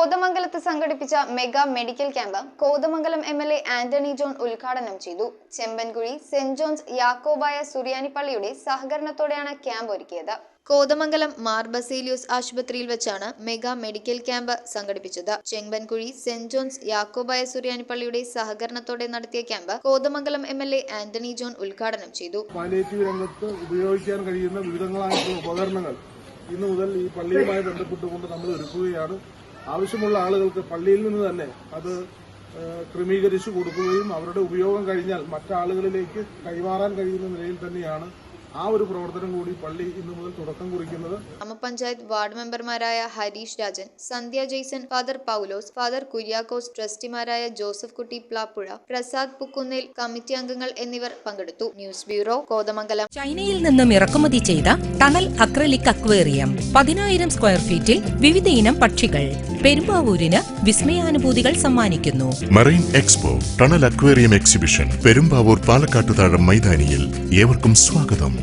കോതമംഗലത്ത് സംഘടിപ്പിച്ച mega medical camp Kothamangalam MLA Antony John ഉദ്ഘാടനം ചെയ്തു. ചെമ്പൻകുഴി സെന്റ് ജോൺസ് യാക്കോബായ സുറിയാനിപ്പള്ളിയുടെ സഹകരണത്തോടെയാണ് ക്യാമ്പ് ഒരുക്കിയത്. കോതമംഗലം മാർ ബസേലിയോസ് ആശുപത്രിയിൽ വെച്ചാണ് മെഗാ മെഡിക്കൽ ക്യാമ്പ് സംഘടിപ്പിച്ചത്. ചെമ്പൻകുഴി സെന്റ് ജോൺസ് യാക്കോബായ സുറിയാനിപ്പള്ളിയുടെ സഹകരണത്തോടെ നടത്തിയ camp Kothamangalam MLA Antony John ഉദ്ഘാടനം ചെയ്തു. പാലിയേറ്റീവ് രംഗത്ത് ഉപയോഗിക്കാൻ കഴിയുന്ന വിവിധങ്ങളായിട്ടുള്ള ഉപകരണങ്ങൾ ഇന്നു മുതൽ ഈ പള്ളിയുമായി ബന്ധപ്പെട്ടുകൊണ്ട് നമ്മൾ ഒരുക്കുകയാണ്. ആവശ്യമുള്ള ആളുകൾക്ക് പള്ളിയിൽ നിന്ന് തന്നെ അത് ക്രമീകരിച്ചു കൊടുക്കുകയും അവരുടെ ഉപയോഗം കഴിഞ്ഞാൽ മറ്റാളുകളിലേക്ക് കൈമാറാൻ കഴിയുന്ന നിലയിൽ തന്നെയാണ് ആ ഒരു പ്രവർത്തനം കൂടി പള്ളി ഇന്നു മുതൽ തുടക്കം കുറിക്കുന്നത്. ഗ്രാമപഞ്ചായത്ത് വാർഡ് മെമ്പർമാരായ ഹരീഷ് രാജൻ, സന്ധ്യ ജെയ്സൺ, ഫാദർ പൗലോസ്, ഫാദർ കുര്യാക്കോസ്, ട്രസ്റ്റിമാരായ ജോസഫ് കുട്ടി പ്ലാപ്പുഴ, പ്രസാദ് പുക്കുന്നേൽ, കമ്മിറ്റി അംഗങ്ങൾ എന്നിവർ പങ്കെടുത്തു. News bureau, Kothamangalam. ചൈനയിൽ നിന്നും ഇറക്കുമതി ചെയ്ത ടണൽ അക്രലിക് അക്വേറിയം 10,000 സ്ക്വയർ ഫീറ്റിൽ വിവിധ ഇനം പക്ഷികൾ പെരുമ്പാവൂരിന് വിസ്മയാനുഭൂതികൾ സമ്മാനിക്കുന്നു. Marine expo tunnel aquarium exhibition Perumbavoor പാലക്കാട്ടുതാഴം മൈതാനിയിൽ ഏവർക്കും സ്വാഗതം.